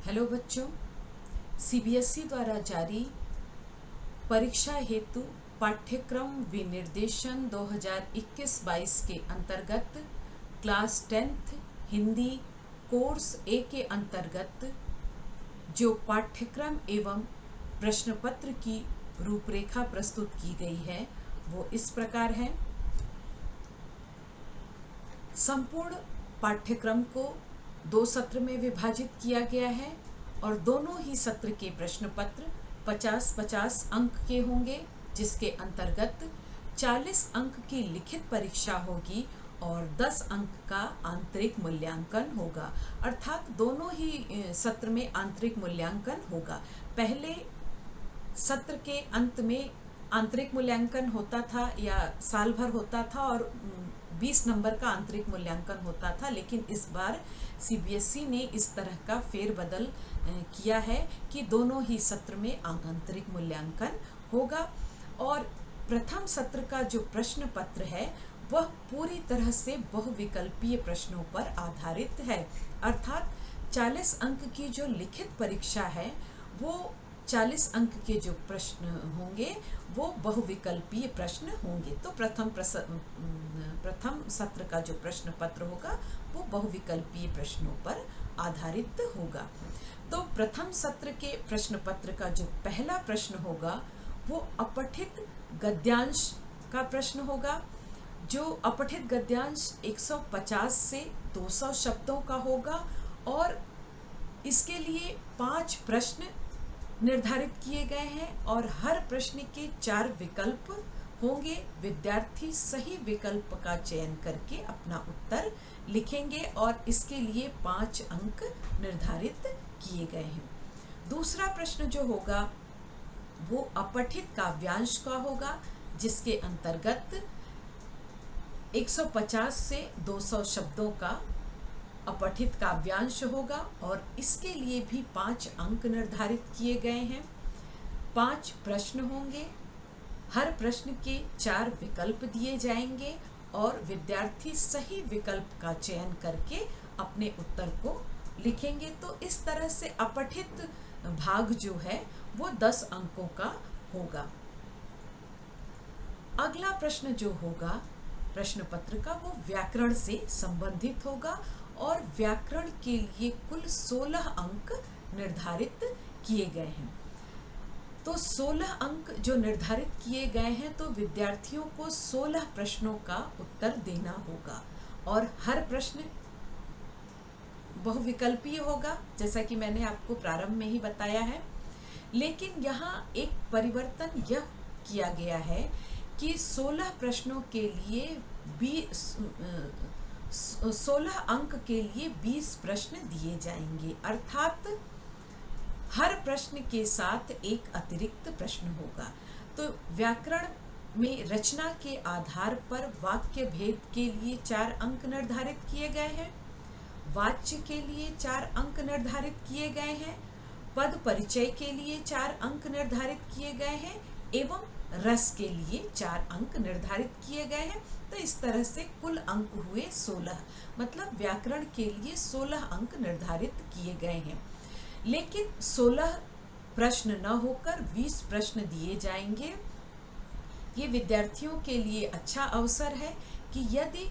Hello बच्चों, CBSE द्वारा जारी परीक्षा हेतु पाठ्यक्रम विनिर्देशन 2021-22 के अंतर्गत क्लास 10th हिंदी कोर्स ए के अंतर्गत जो पाठ्यक्रम एवं प्रश्न पत्र की रूपरेखा प्रस्तुत की गई है वो इस प्रकार है। संपूर्ण पाठ्यक्रम को 2 सत्र में विभाजित किया गया है और दोनों ही सत्र के प्रश्न पत्र 50-50 अंक के होंगे, जिसके अंतर्गत 40 अंक की लिखित परीक्षा होगी और 10 अंक का आंतरिक मूल्यांकन होगा। अर्थात दोनों ही सत्र में आंतरिक मूल्यांकन होगा। पहले सत्र के अंत में आंतरिक मूल्यांकन होता था या साल भर होता था और 20 नंबर का आंतरिक मूल्यांकन होता था, लेकिन इस बार सीबीएसई ने इस तरह का फेरबदल किया है कि दोनों ही सत्र में आंतरिक मूल्यांकन होगा। और प्रथम सत्र का जो प्रश्न पत्र है वह पूरी तरह से बहुविकल्पीय प्रश्नों पर आधारित है। अर्थात 40 अंक की जो लिखित परीक्षा है वो 40 अंक के जो प्रश्न होंगे वो बहुविकल्पीय प्रश्न होंगे। तो प्रथम सत्र का जो प्रश्न पत्र होगा वो बहुविकल्पीय प्रश्नों पर आधारित होगा। तो प्रथम सत्र के प्रश्न पत्र का जो पहला प्रश्न होगा वो अपठित गद्यांश का प्रश्न होगा। जो अपठित गद्यांश 150 से 200 शब्दों का होगा और इसके लिए 5 प्रश्न निर्धारित किए गए हैं और हर प्रश्न के 4 विकल्प होंगे। विद्यार्थी सही विकल्प का चयन करके अपना उत्तर लिखेंगे और इसके लिए 5 अंक निर्धारित किए गए हैं। दूसरा प्रश्न जो होगा वो अपठित काव्यांश का होगा, जिसके अंतर्गत 150 से 200 शब्दों का अपठित काव्यांश होगा और इसके लिए भी 5 अंक निर्धारित किए गए हैं। 5 प्रश्न होंगे, हर प्रश्न के 4 विकल्प दिए जाएंगे और विद्यार्थी सही विकल्प का चयन करके अपने उत्तर को लिखेंगे। तो इस तरह से अपठित भाग जो है वो 10 अंकों का होगा। अगला प्रश्न जो होगा प्रश्न पत्र का वो व्याकरण से संबंधित होगा और व्याकरण के लिए कुल 16 अंक निर्धारित किए गए हैं। तो 16 अंक जो निर्धारित किए गए हैं तो विद्यार्थियों को 16 प्रश्नों का उत्तर देना होगा और हर प्रश्न बहुविकल्पीय होगा, जैसा कि मैंने आपको प्रारंभ में ही बताया है। लेकिन यहाँ एक परिवर्तन यह किया गया है कि 16 प्रश्नों के लिए 16 अंक के लिए 20 प्रश्न दिए जाएंगे। अर्थात हर प्रश्न के साथ एक अतिरिक्त प्रश्न होगा। तो व्याकरण में रचना के आधार पर वाक्य भेद के लिए 4 अंक निर्धारित किए गए हैं, वाच्य के लिए 4 अंक निर्धारित किए गए हैं, पद परिचय के लिए 4 अंक निर्धारित किए गए हैं एवं रस के लिए 4 अंक निर्धारित किए गए हैं। तो इस तरह से कुल अंक हुए 16, मतलब व्याकरण के लिए 16 अंक निर्धारित किए गए हैं। लेकिन 16 प्रश्न न होकर 20 प्रश्न दिए जाएंगे। ये विद्यार्थियों के लिए अच्छा अवसर है कि यदि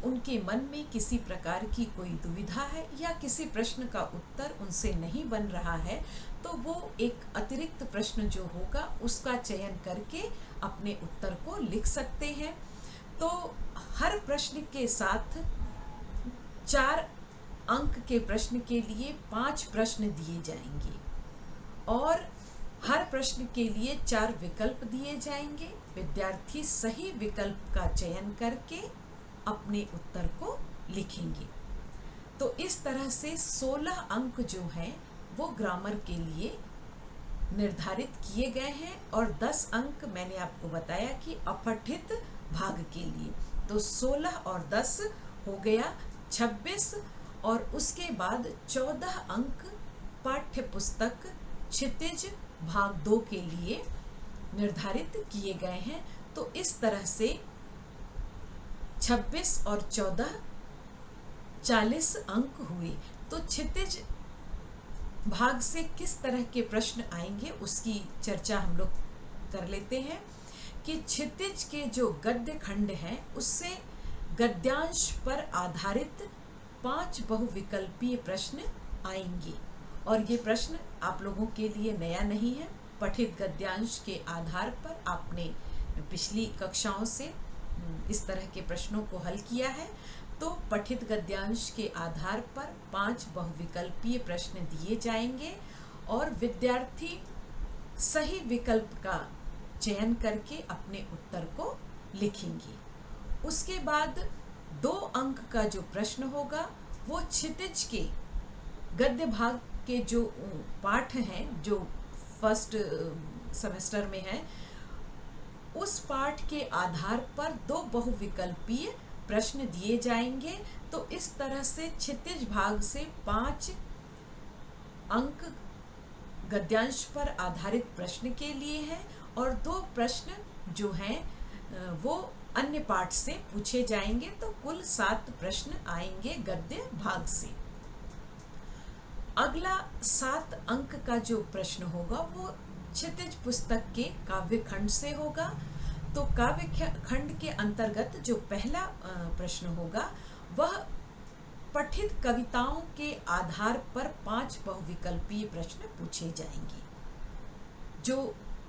उनके मन में किसी प्रकार की कोई दुविधा है या किसी प्रश्न का उत्तर उनसे नहीं बन रहा है तो वो एक अतिरिक्त प्रश्न जो होगा उसका चयन करके अपने उत्तर को लिख सकते हैं। तो हर प्रश्न के साथ 4 अंक के प्रश्न के लिए 5 प्रश्न दिए जाएंगे और हर प्रश्न के लिए 4 विकल्प दिए जाएंगे। विद्यार्थी सही विकल्प का चयन करके अपने उत्तर को लिखेंगे। तो इस तरह से 16 अंक जो हैं वो ग्रामर के लिए निर्धारित किए गए हैं और 10 अंक मैंने आपको बताया कि अपठित भाग के लिए। तो 16 और 10 हो गया 26 और उसके बाद 14 अंक पाठ्य पुस्तक क्षितिज भाग 2 के लिए निर्धारित किए गए हैं। तो इस तरह से 26 और 14 40 अंक हुए। तो क्षितिज भाग से किस तरह के प्रश्न आएंगे उसकी चर्चा हम लोग कर लेते हैं कि क्षितिज के जो गद्य खंड हैं उससे गद्यांश पर आधारित 5 बहुविकल्पीय प्रश्न आएंगे। और ये प्रश्न आप लोगों के लिए नया नहीं है। पठित गद्यांश के आधार पर आपने पिछली कक्षाओं से इस तरह के प्रश्नों को हल किया है। तो पठित गद्यांश के आधार पर 5 बहुविकल्पीय प्रश्न दिए जाएंगे और विद्यार्थी सही विकल्प का चयन करके अपने उत्तर को लिखेंगे। उसके बाद 2 अंक का जो प्रश्न होगा वो क्षितिज के गद्य भाग के जो पाठ हैं जो फर्स्ट सेमेस्टर में है उस पाठ के आधार पर 2 बहुविकल्पीय प्रश्न दिए जाएंगे। तो इस तरह से क्षितिज भाग से 5 अंक गद्यांश पर आधारित प्रश्न के लिए है और 2 प्रश्न जो हैं वो अन्य पाठ से पूछे जाएंगे। तो कुल 7 प्रश्न आएंगे गद्य भाग से। अगला 7 अंक का जो प्रश्न होगा वो क्षितिज पुस्तक के काव्य खंड से होगा। तो काव्य खंड के अंतर्गत जो पहला प्रश्न होगा वह पठित कविताओं के आधार पर 5 बहुविकल्पीय प्रश्न पूछे जाएंगे। जो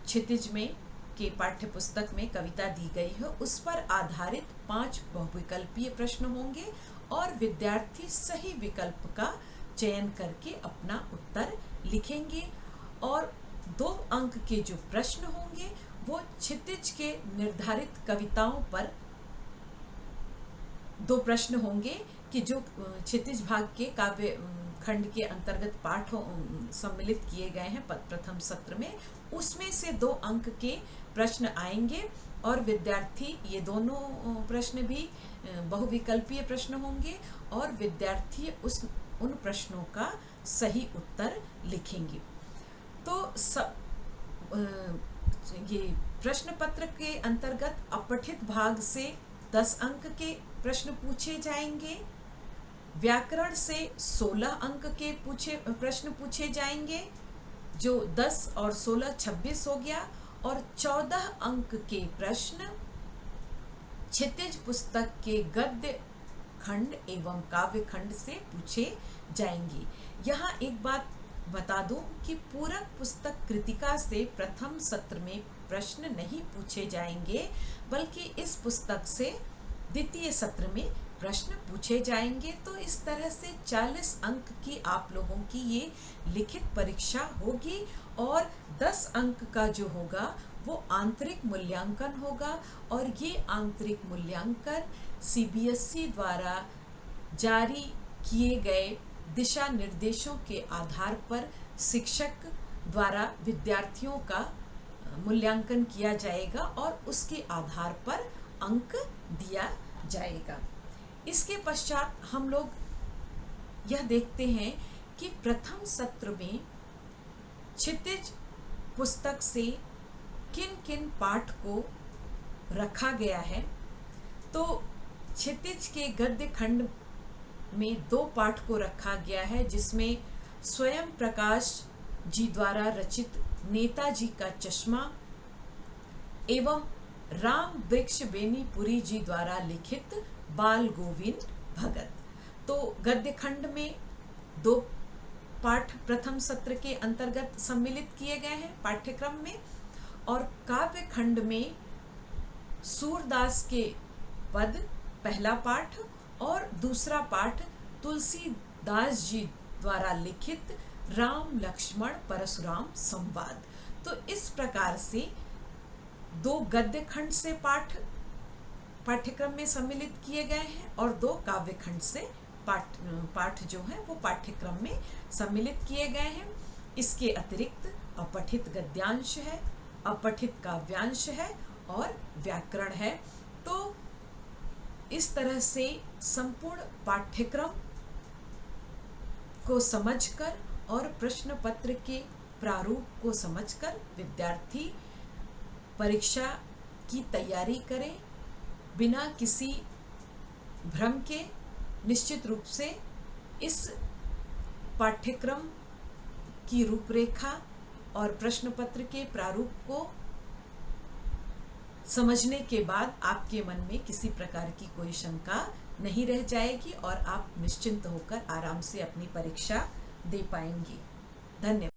क्षितिज में के पाठ्य पुस्तक में कविता दी गई है उस पर आधारित 5 बहुविकल्पीय प्रश्न होंगे और विद्यार्थी सही विकल्प का चयन करके अपना उत्तर लिखेंगे। और 2 अंक के जो प्रश्न होंगे वो क्षितिज के निर्धारित कविताओं पर 2 प्रश्न होंगे कि जो क्षितिज भाग के काव्य खंड के अंतर्गत पाठ सम्मिलित किए गए हैं प्रथम सत्र में, उसमें से 2 अंक के प्रश्न आएंगे और विद्यार्थी ये दोनों प्रश्न भी बहुविकल्पीय प्रश्न होंगे और विद्यार्थी उन प्रश्नों का सही उत्तर लिखेंगे। तो ये प्रश्न पत्र के अंतर्गत अपठित भाग से 10 अंक के प्रश्न पूछे जाएंगे। व्याकरण से 16 अंक के प्रश्न पूछे जाएंगे, जो 10 और 16 26 हो गया। और 14 अंक के प्रश्न क्षितिज पुस्तक के गद्य खंड एवं काव्य खंड से पूछे जाएंगे। यहाँ एक बात बता दूं कि पूरक पुस्तक कृतिका से प्रथम सत्र में प्रश्न नहीं पूछे जाएंगे, बल्कि इस पुस्तक से द्वितीय सत्र में प्रश्न पूछे जाएंगे। तो इस तरह से 40 अंक की आप लोगों की ये लिखित परीक्षा होगी और 10 अंक का जो होगा वो आंतरिक मूल्यांकन होगा। और ये आंतरिक मूल्यांकन CBSE द्वारा जारी किए गए दिशा निर्देशों के आधार पर शिक्षक द्वारा विद्यार्थियों का मूल्यांकन किया जाएगा और उसके आधार पर अंक दिया जाएगा। इसके पश्चात हम लोग यह देखते हैं कि प्रथम सत्र में क्षितिज पुस्तक से किन किन पाठ को रखा गया है। तो क्षितिज के गद्य खंड में 2 पाठ को रखा गया है, जिसमें स्वयं प्रकाश जी द्वारा रचित नेताजी का चश्मा एवं राम वृक्ष बेनीपुरी जी द्वारा लिखित बाल गोविंद भगत। तो गद्य खंड में 2 पाठ प्रथम सत्र के अंतर्गत सम्मिलित किए गए हैं पाठ्यक्रम में, और काव्य खंड में सूरदास के पद पहला पाठ और दूसरा पाठ तुलसीदास जी द्वारा लिखित राम लक्ष्मण परशुराम संवाद। तो इस प्रकार से 2 गद्य खंड से पाठ्यक्रम में सम्मिलित किए गए हैं और 2 काव्य खंड से पाठ जो है वो पाठ्यक्रम में सम्मिलित किए गए हैं। इसके अतिरिक्त अपठित गद्यांश है, अपठित काव्यांश है और व्याकरण है। तो इस तरह से संपूर्ण पाठ्यक्रम को समझकर और प्रश्न पत्र के प्रारूप को समझकर विद्यार्थी परीक्षा की तैयारी करें बिना किसी भ्रम के। निश्चित रूप से इस पाठ्यक्रम की रूपरेखा और प्रश्न पत्र के प्रारूप को समझने के बाद आपके मन में किसी प्रकार की कोई शंका नहीं रह जाएगी और आप निश्चिंत होकर आराम से अपनी परीक्षा दे पाएंगे। धन्यवाद।